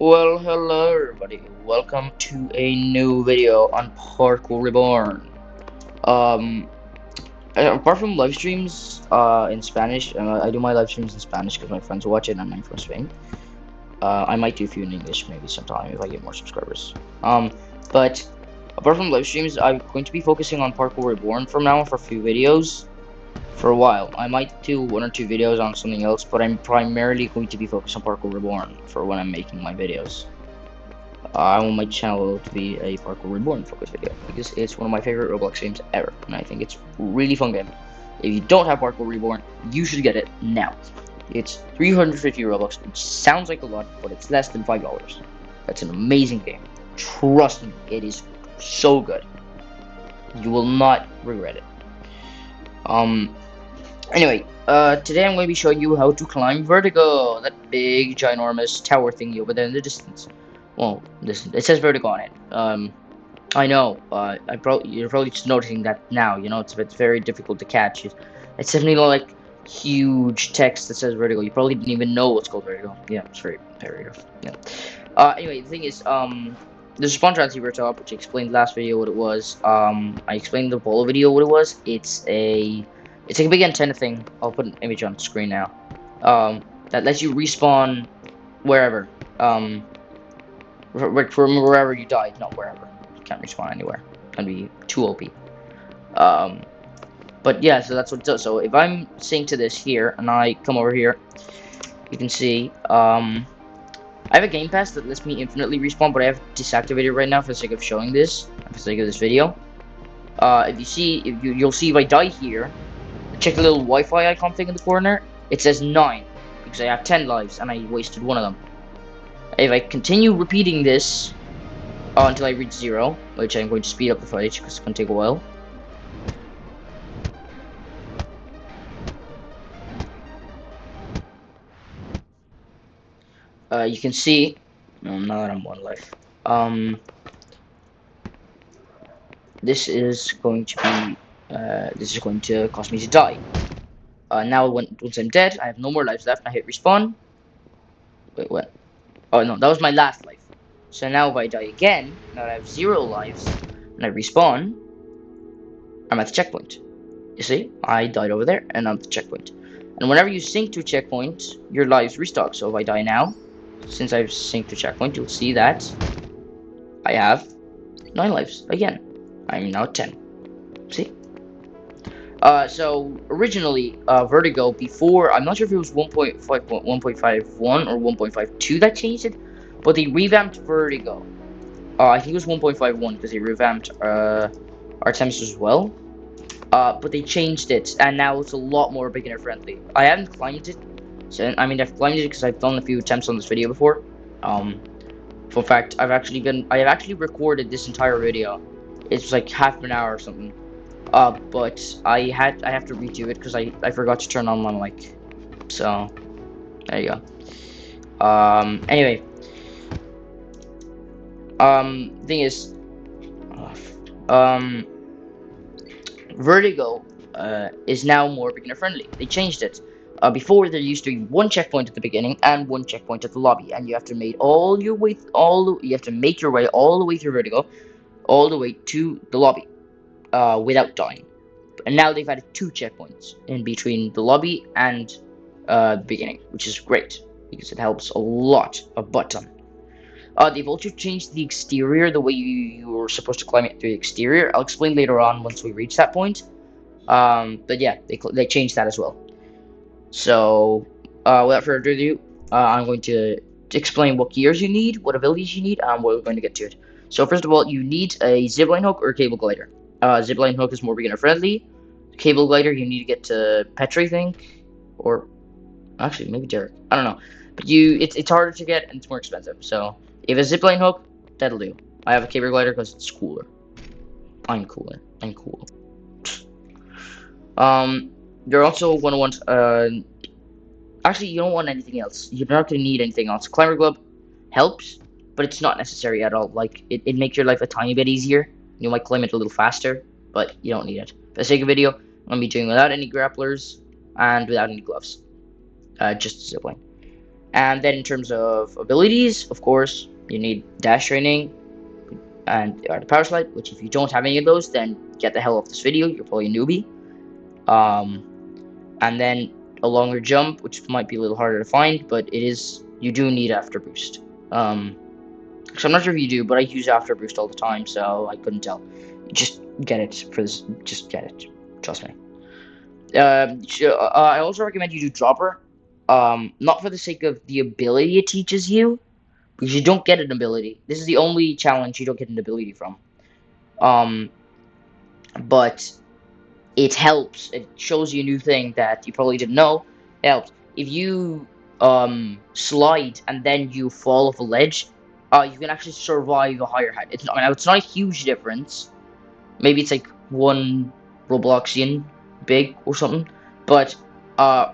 Well, hello everybody. Welcome to a new video on Parkour Reborn. Um, apart from live streams in Spanish, I do my live streams in Spanish because my friends watch it and I'm from Spain. I might do a few in English maybe sometime if I get more subscribers. But apart from live streams, I'm going to be focusing on Parkour Reborn from now on for a few videos for a while. I might do one or two videos on something else, but I'm primarily going to be focused on Parkour Reborn for when I'm making my videos. I want my channel to be a Parkour Reborn focus video because it's one of my favorite Roblox games ever, and I think it's a really fun game. If you don't have Parkour Reborn, you should get it now. It's 350 Robux, which sounds like a lot, but it's less than $5. That's an amazing game. Trust me, it is so good. You will not regret it. Um. Anyway, today I'm going to be showing you how to climb Vertigo, that big, ginormous tower thingy over there in the distance. Well, listen, it says Vertigo on it. I know. You're probably just noticing that now. You know, it's very difficult to catch. It's definitely like huge text that says Vertigo. You probably didn't even know what's called Vertigo. Yeah, it's very rough. Yeah. Anyway, the thing is, there's a spawn transceiver top, which I explained last video what it was. I explained the Bolo video what it was. It's like a big antenna thing. I'll put an image on screen now. That lets you respawn wherever. From wherever you died, not wherever. You can't respawn anywhere. That'd be too OP. Um, but yeah, so that's what it does. So if I'm synced to this here, and I come over here, you can see, I have a game pass that lets me infinitely respawn, but I have deactivated right now for the sake of showing this, for the sake of this video. If you see, you'll see if I die here, check the little Wi-Fi icon thing in the corner. It says 9 because I have 10 lives and I wasted one of them. If I continue repeating this until I reach 0, which I'm going to speed up the footage because it's going to take a while. You can see, no, now that I'm 1 life. This is going to be, this is going to cause me to die. Now once I'm dead, I have no more lives left. I hit respawn. Wait, what? Oh no, that was my last life. So now if I die again, now I have 0 lives, and I respawn, I'm at the checkpoint. You see, I died over there, and I'm at the checkpoint. And whenever you sync to a checkpoint, your lives restock. So if I die now, since I've synced to checkpoint, you'll see that I have 9 lives again. I'm now at 10. See? So originally, Vertigo before, I'm not sure if it was 1.51 or 1.52 that changed it, but they revamped Vertigo. I think it was 1.51 because they revamped Artemis as well. But they changed it, and now it's a lot more beginner friendly. I haven't climbed it, so I mean I've climbed it because I've done a few attempts on this video before. For fact, I have actually recorded this entire video. It's like half an hour or something. But I have to redo it because I forgot to turn on my mic. So there you go. Anyway, thing is, um, Vertigo is now more beginner friendly. They changed it. Before there used to be 1 checkpoint at the beginning and 1 checkpoint at the lobby, and you have to make you have to make your way all the way through Vertigo, all the way to the lobby, without dying. And now they've added 2 checkpoints in between the lobby and the beginning, which is great because it helps a lot, a butt ton. They've also changed the exterior, the way you're supposed to climb it through the exterior. I'll explain later on once we reach that point. But yeah, they changed that as well. So, without further ado, I'm going to explain what gears you need, what abilities you need, and we're going to get to it. So first of all, you need a zipline hook or a cable glider. Zipline hook is more beginner friendly. Cable glider, you need to get to Petri, I think, or actually maybe Derek. I don't know, but it's harder to get and it's more expensive. So if a zipline hook, that'll do. I have a cable glider because it's cooler. I'm cooler. I'm cool. You're also gonna want actually you don't want anything else. You're not gonna need anything else. Climber glove helps, but it's not necessary at all. Like it makes your life a tiny bit easier. You might climb it a little faster, but you don't need it. For the sake of video, I'm gonna be doing without any grapplers and without any gloves. Just zipline. And then in terms of abilities, of course, you need dash training and the power slide, which if you don't have any of those, then get the hell off this video. You're probably a newbie. Um, and then a longer jump, which might be a little harder to find, but you do need after boost. So I'm not sure if you do, but I use after boost all the time, so I couldn't tell. Just get it for this. Just get it. Trust me. I also recommend you do dropper. Not for the sake of the ability it teaches you, because you don't get an ability. This is the only challenge you don't get an ability from. Um, but it helps. It shows you a new thing that you probably didn't know. It helps. If you slide and then you fall off a ledge, you can actually survive a higher height. It's not a huge difference. Maybe it's like one Robloxian big or something. But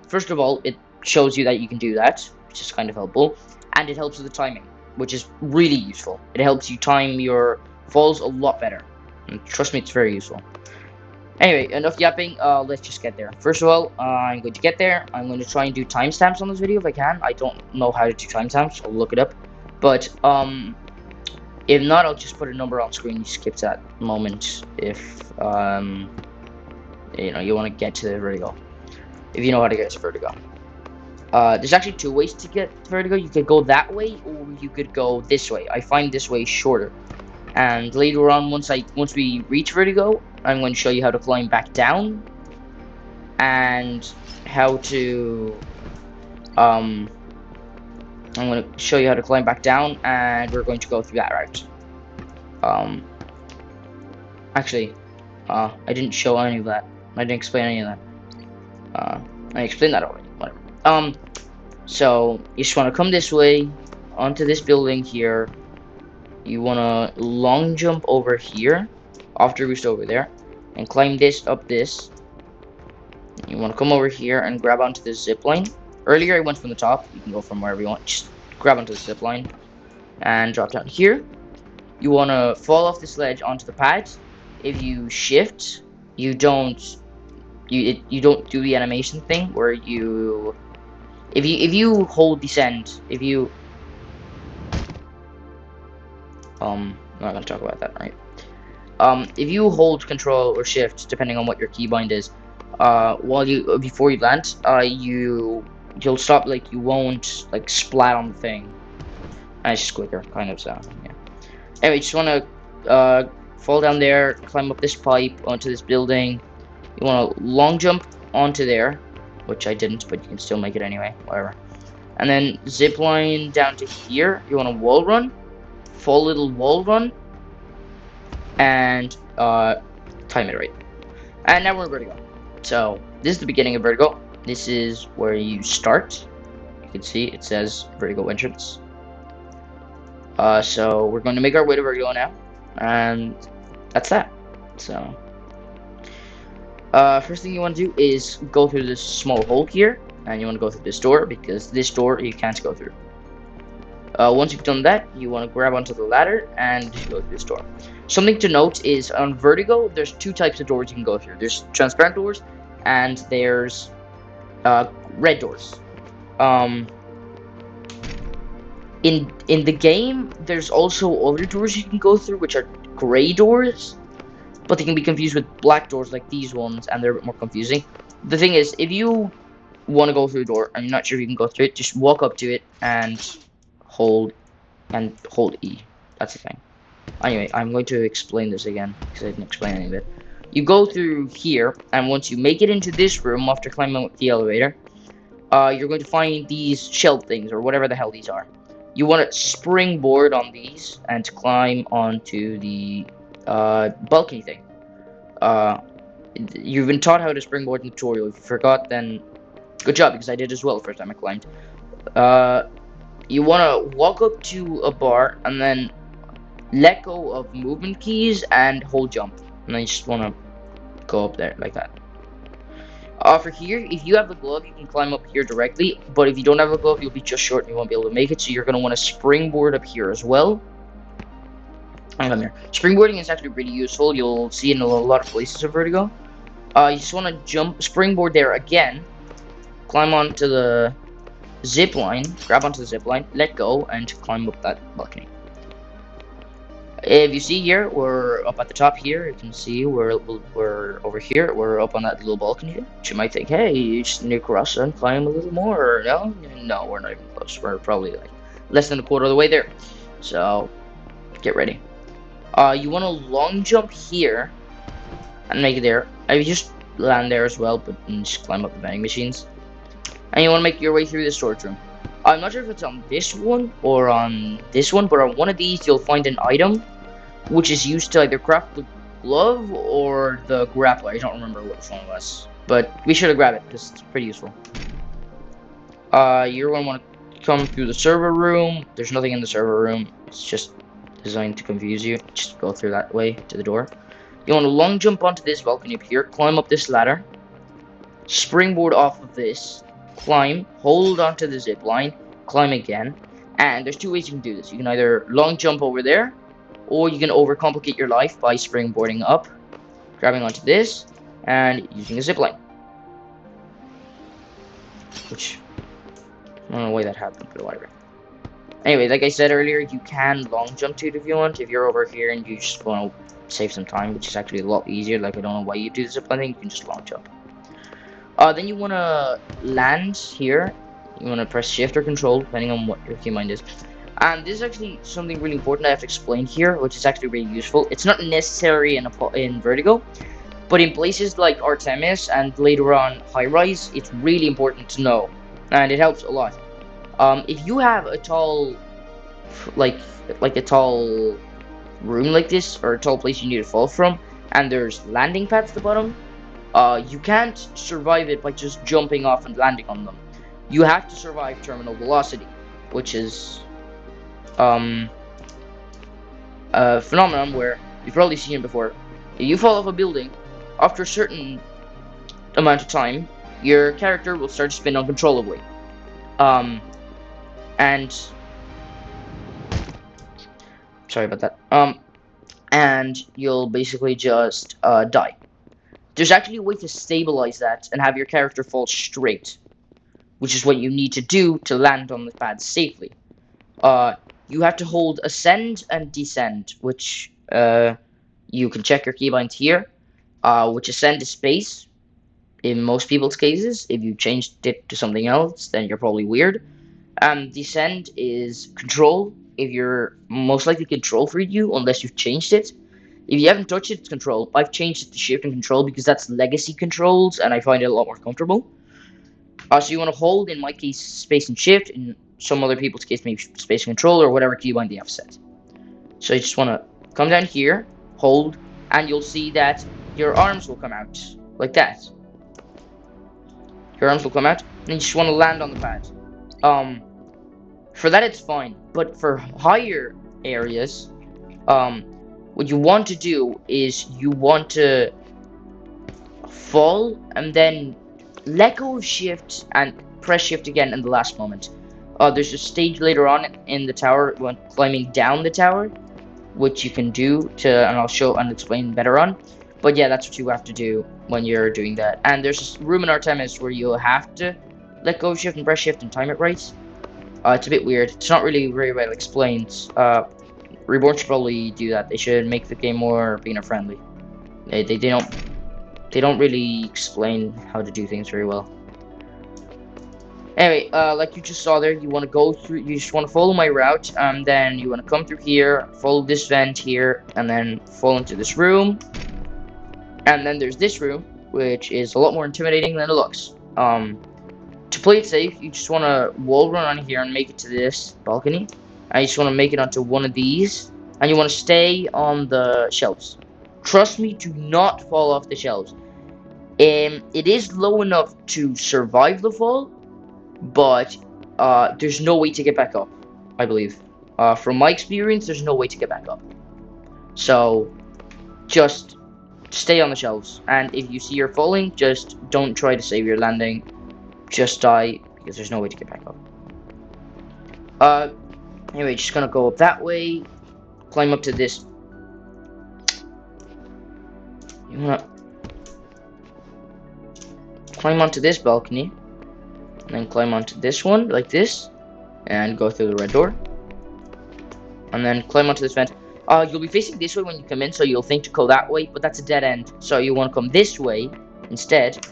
first of all, it shows you that you can do that, which is kind of helpful, and it helps with the timing, which is really useful. It helps you time your falls a lot better. And trust me, it's very useful. Anyway, enough yapping. Let's just get there. First of all, I'm going to get there. I'm going to try and do timestamps on this video if I can. I don't know how to do timestamps. I'll look it up. But if not, I'll just put a number on screen. You skip that moment if you want to get to the Vertigo. If you know how to get to Vertigo. There's actually two ways to get to Vertigo. You could go that way, or you could go this way. I find this way shorter. And later on, once we reach Vertigo, I'm going to show you how to climb back down, and how to I'm going to show you how to climb back down, and we're going to go through that route. Actually, I didn't show any of that. I didn't explain any of that. I explained that already. Whatever. So you just want to come this way onto this building here. You want to long jump over here, after boost over there, and climb this up this. You want to come over here and grab onto this zip line. Earlier I went from the top. You can go from wherever you want. Just grab onto the zip line and drop down here. You want to fall off this ledge onto the pad. If you shift, you don't do the animation thing where you if you hold descend, I'm not gonna talk about that, right? If you hold control or shift, depending on what your keybind is, before you land, you'll stop, like, you won't like splat on the thing. And it's just quicker, kind of. So yeah. Anyway, just want to fall down there, climb up this pipe onto this building. You want to long jump onto there, which I didn't, but you can still make it anyway. Whatever. And then zip line down to here. You want to wall run, full little wall run, and time it right. And now we're in Vertigo. So this is the beginning of Vertigo. This is where you start. You can see it says Vertigo entrance. So we're going to make our way to Vertigo now, and that's that. So first thing you want to do is go through this small hole here, and you want to go through this door, because this door you can't go through. Once you've done that, you want to grab onto the ladder and go through this door. Something to note is on Vertigo, there's two types of doors you can go through. There's transparent doors, and there's red doors. In the game, there's also other doors you can go through, which are gray doors, but they can be confused with black doors like these ones, and they're a bit more confusing. The thing is, if you want to go through a door and you're not sure if you can go through it, just walk up to it and hold E. That's the thing. Anyway, I'm going to explain this again because I didn't explain any of it. You go through here, and once you make it into this room after climbing up the elevator, you're going to find these shelf things, or whatever the hell these are. You want to springboard on these and climb onto the balcony thing. You've been taught how to springboard in the tutorial. If you forgot, then good job, because I did as well the first time I climbed. You want to walk up to a bar and then let go of movement keys and hold jump. And then you just want to go up there like that. For here, if you have the glove, you can climb up here directly, but if you don't have the glove, you'll be just short and you won't be able to make it, so you're going to want to springboard up here as well. And come here. Springboarding is actually pretty useful. You'll see it in a lot of places of Vertigo. You just want to springboard there again, climb onto the zip line, grab onto the zip line, let go, and climb up that balcony. If you see here, we're up at the top here. You can see we're over here. We're up on that little balcony. You might think, hey, you just need to cross and climb a little more. No, no, we're not even close. We're probably like less than a quarter of the way there. So get ready. You want to long jump here and make it there. I mean, just land there as well, but just climb up the vending machines. And you want to make your way through the storage room. I'm not sure if it's on this one or on this one, but on one of these you'll find an item which is used to either craft the glove or the grappler. I don't remember which one it was, but be sure to grab it because it's pretty useful. You're gonna want to come through the server room. There's nothing in the server room. It's just designed to confuse you. Just go through that way to the door. You want to long jump onto this balcony up here, climb up this ladder, springboard off of this, climb, hold onto the zip line, climb again, and there's two ways you can do this. You can either long jump over there, or you can overcomplicate your life by springboarding up, grabbing onto this, and using a zipline. Which, I don't know why that happened, but whatever. Anyway, like I said earlier, you can long jump to it if you want. If you're over here and you just want to save some time, which is actually a lot easier. Like, I don't know why you do the zipline thing, you can just long jump. Then you want to land here. You want to press shift or control, depending on what your keybind is. And this is actually something really important I have to explain here, which is actually really useful. It's not necessary in Vertigo, but in places like Artemis and later on High Rise, it's really important to know, and it helps a lot. If you have a tall, like a tall room like this, or a tall place you need to fall from, and there's landing pads at the bottom, you can't survive it by just jumping off and landing on them. You have to survive terminal velocity, which is a phenomenon where you've probably seen it before. If you fall off a building, after a certain amount of time, your character will start to spin uncontrollably. And sorry about that. And you'll basically just die. There's actually a way to stabilize that and have your character fall straight, which is what you need to do to land on the pad safely. You have to hold ascend and descend, which you can check your keybinds here. Which ascend is space in most people's cases. If you changed it to something else, then you're probably weird. Descend is control. If you're most likely control for you, unless you've changed it. If you haven't touched it, it's control. I've changed it to shift and control because that's legacy controls, and I find it a lot more comfortable. So you want to hold, in my case, space and shift. In some other people's case, maybe space and control, or whatever keybind they have set. So you just want to come down here, hold, and you'll see that your arms will come out, like that. Your arms will come out, and you just want to land on the pad. For that it's fine, but for higher areas, what you want to do is you want to fall and then let go of shift and press shift again in the last moment. There's a stage later on in the tower when climbing down the tower, which you can do and I'll show and explain better on. But yeah, that's what you have to do when you're doing that. And there's a room in Artemis where you'll have to let go of shift and press shift and time it right. It's a bit weird. It's not really very well explained. Reborn should probably do that. They should make the game more beginner friendly. They don't really explain how to do things very well. Anyway, like you just saw there, you want to go through. You just want to follow my route, and then you want to come through here, follow this vent here, and then fall into this room. And then there's this room, which is a lot more intimidating than it looks. To play it safe, you just want to wall run on here and make it to this balcony. And you just want to make it onto one of these, and you want to stay on the shelves. Trust me, do not fall off the shelves. It is low enough to survive the fall, but there's no way to get back up, I believe. From my experience, there's no way to get back up. So, just stay on the shelves. And if you see you're falling, just don't try to save your landing. Just die, because there's no way to get back up. Anyway, just gonna go up that way, climb up to this. You wanna climb onto this balcony, And then climb onto this one, like this. And go through the red door. And then climb onto this vent. You'll be facing this way when you come in, so you'll think to go that way, but that's a dead end. So you want to come this way instead.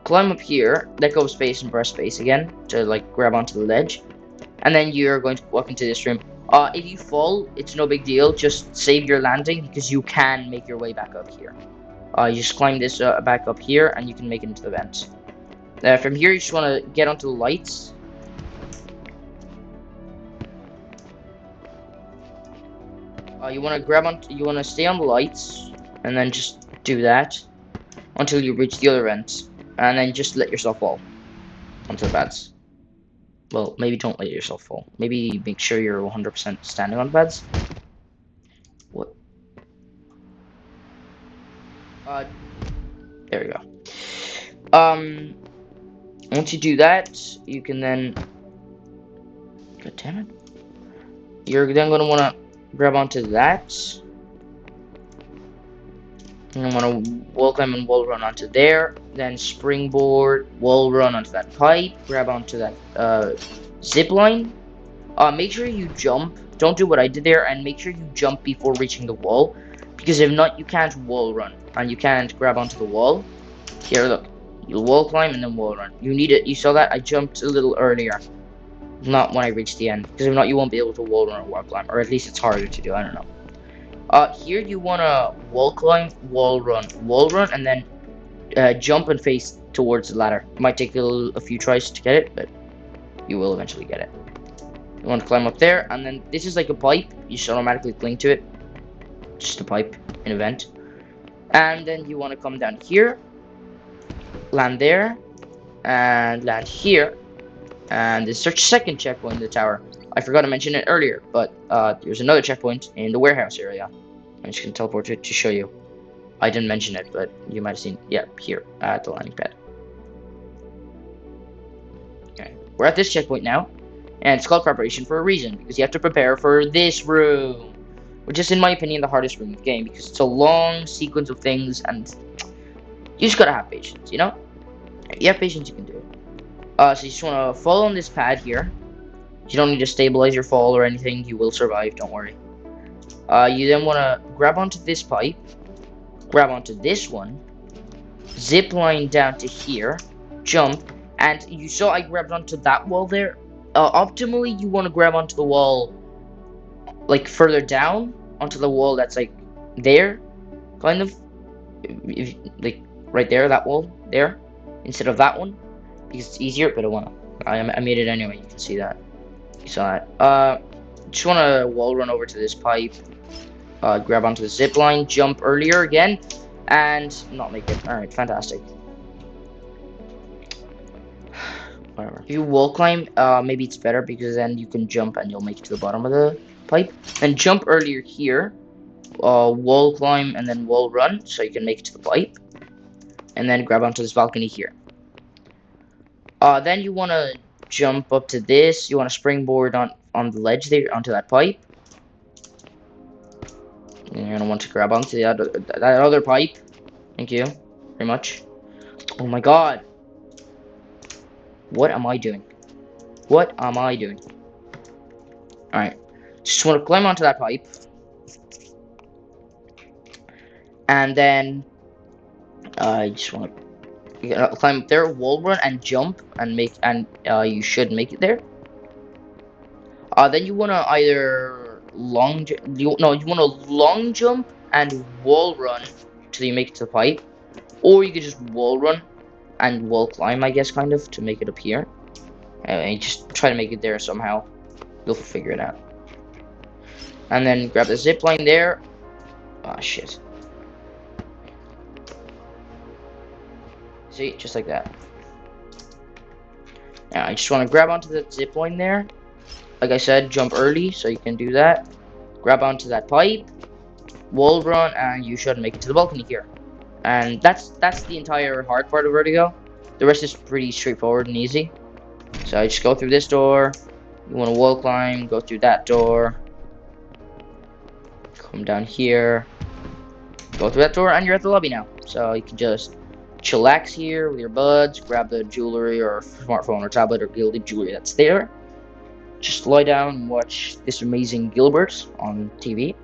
Climb up here, let go of space and press space again to like grab onto the ledge. And then you're going to walk into this room. If you fall, it's no big deal. Just save your landing because you can make your way back up here. You just climb this back up here and you can make it into the vent. From here, you just want to get onto the lights. You want to grab on. You want to stay on the lights, and then just do that until you reach the other end, and then just let yourself fall onto the beds. Well, maybe don't let yourself fall. Maybe make sure you're 100% standing on the beds. What? There we go. Once you do that, you can then. God damn it! You're then gonna wanna grab onto that. And I'm gonna wall climb and wall run onto there. Then springboard, wall run onto that pipe. Grab onto that zip line. Make sure you jump. Don't do what I did there, and make sure you jump before reaching the wall, because if not, you can't wall run and you can't grab onto the wall. Here, look. You'll wall climb and then wall run. You need it. You saw that? I jumped a little earlier. Not when I reached the end, because if not, you won't be able to wall run or wall climb, or at least it's harder to do. I don't know. Here you wanna wall climb, wall run, and then jump and face towards the ladder. It might take a few tries to get it, but you will eventually get it. You want to climb up there, and then this is like a pipe. You just automatically cling to it. Just a pipe in a vent. And then you want to come down here, land there, and land here. And there's a second checkpoint in the tower. I forgot to mention it earlier, but there's another checkpoint in the warehouse area. I'm just going to teleport it to show you. I didn't mention it, but you might have seen. Yeah, here at the landing pad. Okay, we're at this checkpoint now. And it's called preparation for a reason, because you have to prepare for this room. Which is, in my opinion, the hardest room of the game, because it's a long sequence of things, and you just gotta have patience, you know? If you have patience, you can do it. So you just wanna fall on this pad here. You don't need to stabilize your fall or anything, you will survive, don't worry. You then wanna grab onto this pipe, grab onto this one, zip line down to here, jump, and you saw I grabbed onto that wall there. Optimally, you want to grab onto the wall, like further down, onto the wall that's like there, kind of, like right there, that wall there, instead of that one, because it's easier. But I made it anyway. You can see that. You saw that. Just want to wall run over to this pipe, grab onto the zip line, jump earlier again, and not make it. All right, fantastic. Whatever. If you wall climb, maybe it's better because then you can jump and you'll make it to the bottom of the pipe. Then jump earlier here, wall climb and then wall run so you can make it to the pipe. And then grab onto this balcony here. Then you want to jump up to this. You want to springboard on the ledge there onto that pipe. And you're gonna want to grab onto that other pipe. Thank you very much. Oh my god. What am I doing? What am I doing? Alright. Just want to climb onto that pipe. And then I just want to climb up there, wall run and jump and you should make it there. Then you want to either you want to long jump and wall run till you make it to the pipe, or you could just wall run and wall climb, I guess, kind of, to make it up here. And just try to make it there somehow. You'll figure it out. And then grab the zip line there. Ah, shit. See, just like that. Now, I just want to grab onto the zip line there. Like I said, jump early, so you can do that. Grab onto that pipe, wall run, and you should make it to the balcony here. And that's the entire hard part of Vertigo. The rest is pretty straightforward and easy. So I just go through this door. You want to wall climb, go through that door. Come down here. Go through that door, and you're at the lobby now. So you can just chillax here with your buds, grab the jewelry or smartphone or tablet or gilded jewelry that's there. Just lie down and watch this amazing Gilbert on TV.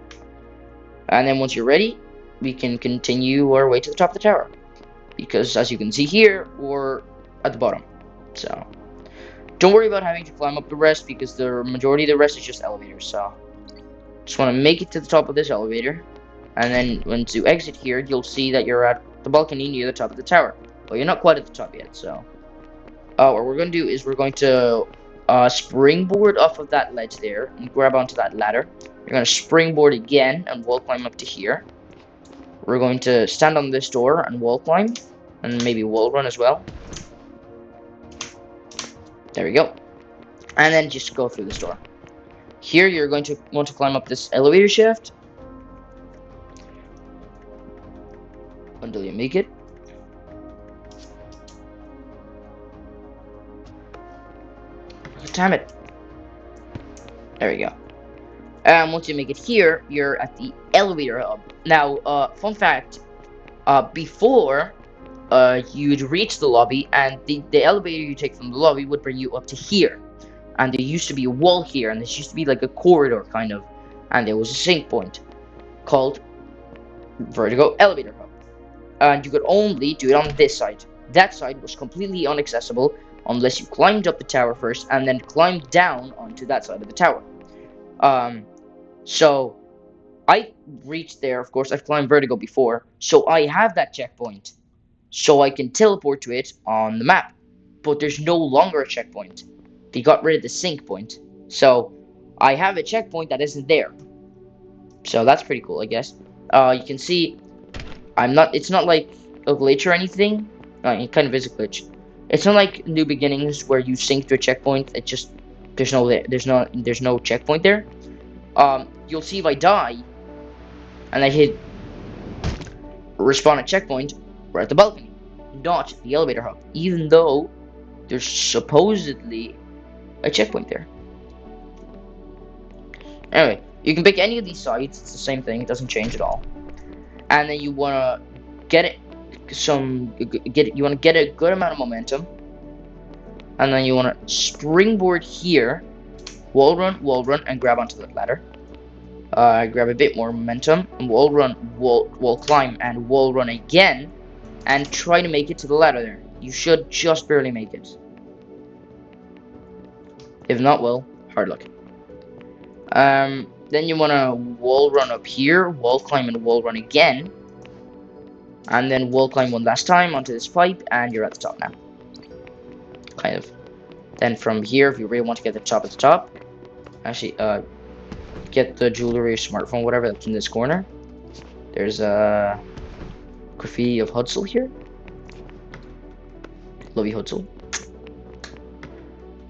And then once you're ready, we can continue our way to the top of the tower. Because as you can see here, we're at the bottom. So don't worry about having to climb up the rest because the majority of the rest is just elevators. So just want to make it to the top of this elevator. And then once you exit here, you'll see that you're at the balcony near the top of the tower. But you're not quite at the top yet, so what we're going to do is we're going to springboard off of that ledge there and grab onto that ladder. You're going to springboard again and wall climb up to here. We're going to stand on this door and wall climb, and maybe wall run as well. There we go. And then just go through this door. Here you're going to want to climb up this elevator shaft until you make it. Damn it. There we go. And once you make it here, you're at the elevator hub. Now, fun fact, before you'd reach the lobby, and the elevator you take from the lobby would bring you up to here. And there used to be a wall here, and this used to be like a corridor, kind of. And there was a sync point called Vertigo Elevator Hub. And you could only do it on this side. That side was completely inaccessible unless you climbed up the tower first and then climbed down onto that side of the tower. So I reached there, of course, I've climbed Vertigo before, so I have that checkpoint. So I can teleport to it on the map. But there's no longer a checkpoint. They got rid of the sync point. So I have a checkpoint that isn't there. So that's pretty cool, I guess. You can see it's not like a glitch or anything. It kind of is a glitch. It's not like New Beginnings where you sync to a checkpoint. It just there's no checkpoint there. You'll see if I die and I hit respawn at checkpoint, we're at the balcony, not the elevator hub, even though there's supposedly a checkpoint there. Anyway, you can pick any of these sides. It's the same thing. It doesn't change at all. And then you wanna get a good amount of momentum, and then you wanna springboard here, wall run, and grab onto that ladder. Grab a bit more momentum, and wall run, wall climb, and wall run again, and try to make it to the ladder there. You should just barely make it. If not, well, hard luck. Then you wanna wall run up here, wall climb and wall run again, and then wall climb one last time onto this pipe, and you're at the top now. Kind of. Then from here, if you really want to get the top at the top, actually, get the jewelry or smartphone, whatever, that's in this corner. There's a graffiti of Hudsel here. Love you, Hudsel.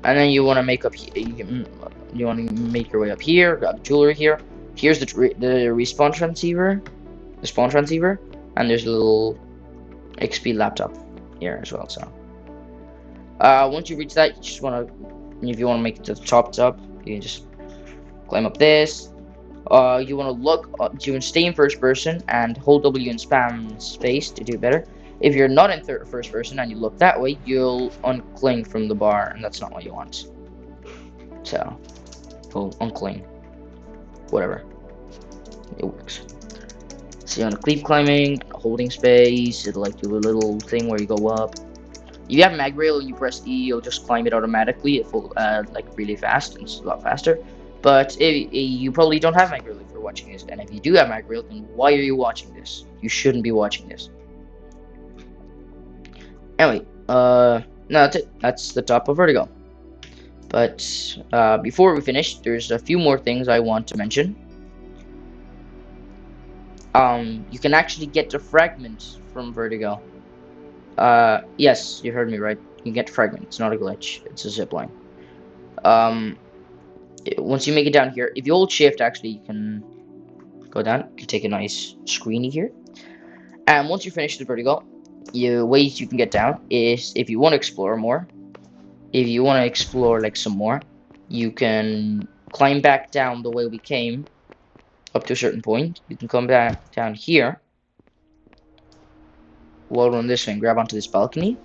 And then you want to make up here. You want to make your way up here. Grab the jewelry here. Here's the respawn transceiver, the spawn transceiver, and there's a little XP laptop here as well. So, once you reach that, you just want to, if you want to make it to the top, you can just climb up this. You want to look. You can stay in first person and hold W and spam space to do better. If you're not in first person and you look that way, you'll uncling from the bar, and that's not what you want. So, you'll uncling. Whatever. It works. So you want to keep climbing, holding space. It'll like do a little thing where you go up. If you have mag rail and you press E, you'll just climb it automatically. It will like really fast, and it's a lot faster. But you probably don't have mag rail if you're watching this, and if you do have mag rail, then why are you watching this? You shouldn't be watching this. Anyway, no, that's it. That's the top of Vertigo. But before we finish, there's a few more things I want to mention. You can actually get the fragment from Vertigo. Yes, you heard me right. You can get fragment. It's not a glitch. It's a zipline. Once you make it down here, if you hold shift, actually, you can go down. You can take a nice screeny here. And once you finish the Vertigo, ways you can get down is if you want to explore more. If you want to explore like some more, you can climb back down the way we came up to a certain point. You can come back down here, wall run this way and grab onto this balcony.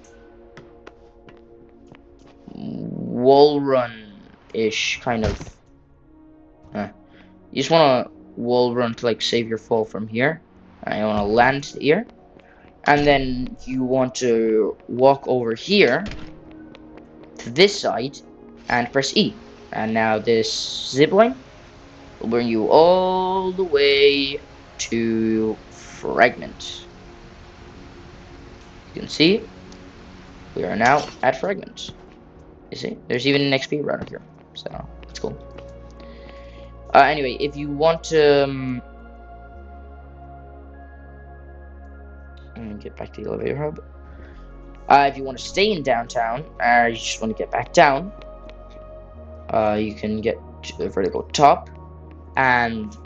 Wall run-ish, kind of. You just want to wall run to like save your fall from here. And you want to land here. And then you want to walk over here to this side and press E. And now this zipline will bring you all the way to Fragment. You can see we are now at Fragment. You see, there's even an XP runner here, so that's cool. Anyway, if you want to get back to the elevator hub. If you want to stay in downtown, you just want to get back down, you can get to the Vertigo top, and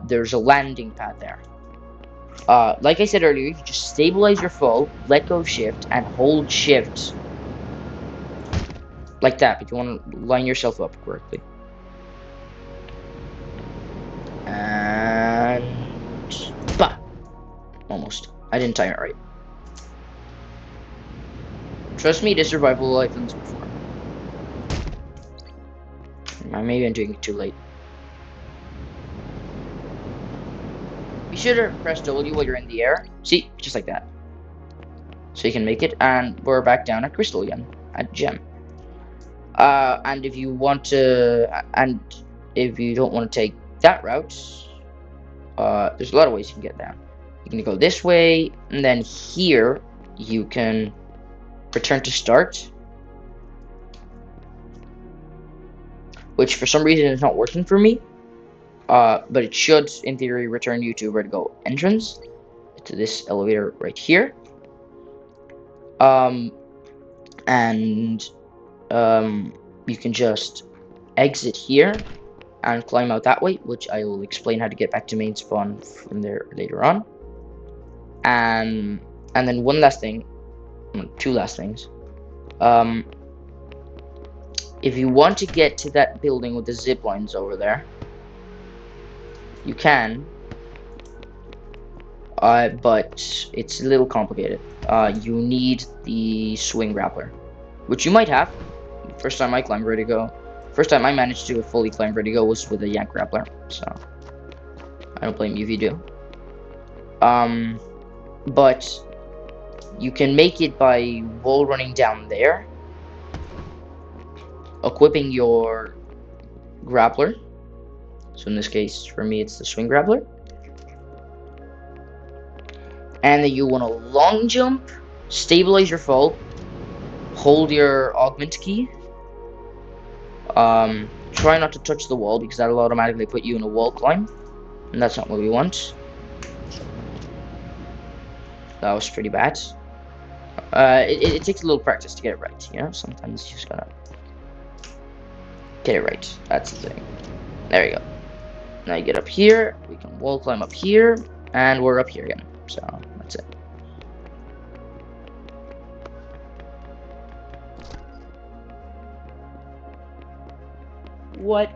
there's a landing pad there. Like I said earlier, you just stabilize your fall, let go shift, and hold shift like that, but you want to line yourself up correctly. And bah! Almost. I didn't time it right. Trust me, this survival I've done this before. Maybe I'm doing it too late. Be sure to press W while you're in the air. See? Just like that. So you can make it, and we're back down at Crystal again, at Gem. And if you want to, and if you don't want to take that route, there's a lot of ways you can get down. You can go this way, and then here you can return to start, which for some reason is not working for me. But it should, in theory, return you to Vertigo entrance, to this elevator right here. And you can just exit here and climb out that way, which I will explain how to get back to main spawn from there later on. And then one last thing, two last things. If you want to get to that building with the zip lines over there, you can, but it's a little complicated. You need the swing grappler, which you might have. First time I climbed Vertigo, first time I managed to fully climb Vertigo was with a yank grappler, so I don't blame you if you do. But you can make it by wall running down there, equipping your grappler. So in this case, for me, it's the swing grappler. And then you want to long jump, stabilize your fall, hold your augment key. Try not to touch the wall because that'll automatically put you in a wall climb, and that's not what we want. That was pretty bad. It takes a little practice to get it right, you know? Sometimes you just gotta get it right. That's the thing. There you go. Now you get up here, we can wall climb up here, and we're up here again. So, that's it. What?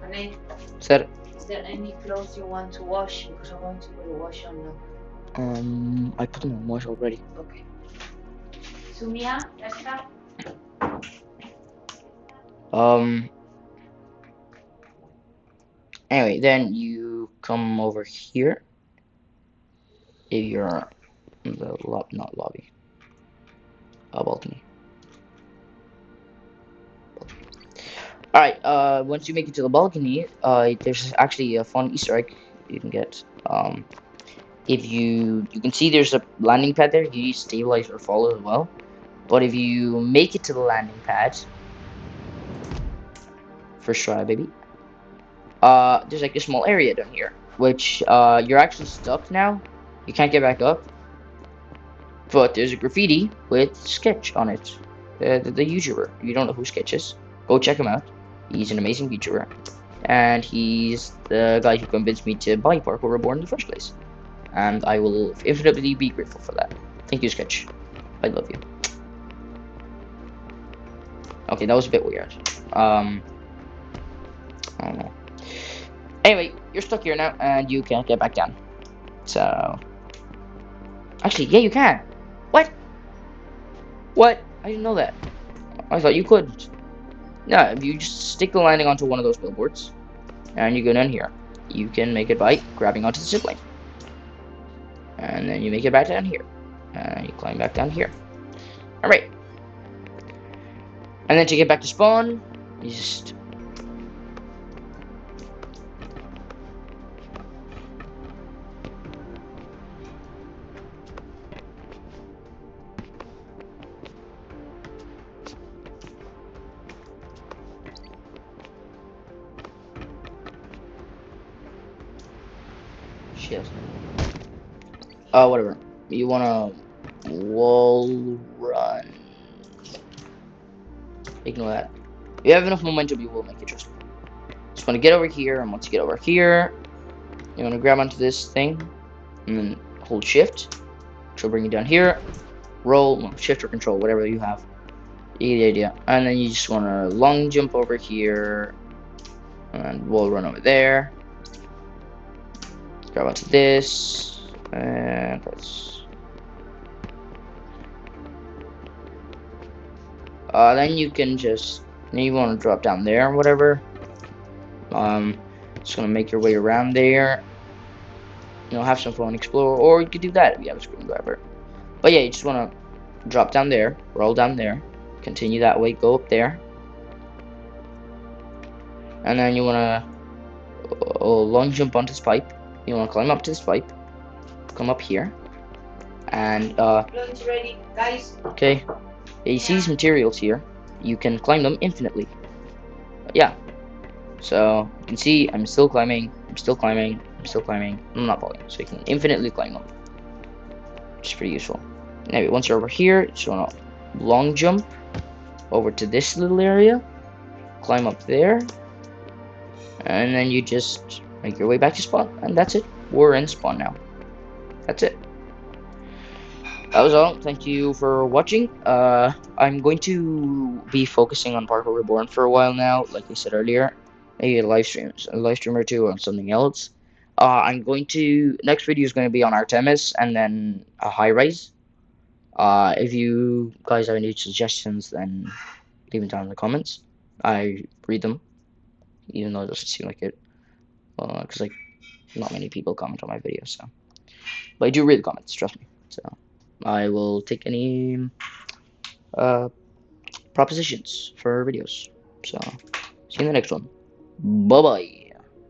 Nate, Said, is there any clothes you want to wash? Because I'm going to put a wash on now. I put them on wash already. Okay. Sumia, Esther? Anyway, then you come over here. If you're in the not lobby. Balcony. Alright, once you make it to the balcony, there's actually a fun Easter egg you can get. If you can see there's a landing pad there, you need to stabilize or fall as well. But if you make it to the landing pad, first try, baby. There's like a small area down here, which you're actually stuck now. You can't get back up. But there's a graffiti with Sketch on it, the YouTuber. If you don't know who Sketch is, go check him out. He's an amazing YouTuber, and he's the guy who convinced me to buy Parkour Reborn in the first place. And I will infinitely be grateful for that. Thank you, Sketch. I love you. Okay, that was a bit weird. I don't know. Anyway, you're stuck here now, and you can't get back down. So, Actually, yeah, you can. What? What? I didn't know that. I thought you couldn't. Yeah, if you just stick the landing onto one of those billboards, and you go down here, you can make it by grabbing onto the zipline. And then you make it back down here. And you climb back down here. Alright. And then to get back to spawn, you just... Shit. Whatever. You wanna wall run. Ignore that. If you have enough momentum, you will make it, trust me. Just wanna get over here, and once you get over here, you wanna grab onto this thing, and then hold shift, which will bring you down here. Roll, well, shift or control, whatever you have. You get the idea. And then you just wanna long jump over here, and wall run over there. Grab onto this, and press. Then you can just, then you want to drop down there or whatever. Just gonna make your way around there. You know, have some fun, explore, or you could do that if you have a screwdriver. But yeah, you just wanna drop down there, roll down there, continue that way, go up there, and then you wanna long jump onto this pipe. You wanna climb up to this pipe, come up here, and Lunch ready, guys. okay. You see these materials here? You can climb them infinitely. Yeah. So you can see I'm still climbing, I'm still climbing, I'm still climbing. I'm not falling, so you can infinitely climb them, which is pretty useful. Anyway, once you're over here, you just wanna long jump over to this little area, climb up there, and then you just make your way back to spawn, and that's it. We're in spawn now. That's it. That was all. Thank you for watching. I'm going to be focusing on Parkour Reborn for a while now, like I said earlier. Maybe a live stream or two on something else. I'm going to, next video is going to be on Artemis and then a high rise. If you guys have any suggestions, then leave them down in the comments. I read them, even though it doesn't seem like it, because like not many people comment on my videos, so. But I do read the comments, trust me. So I will take any propositions for videos. So see you in the next one. Bye bye.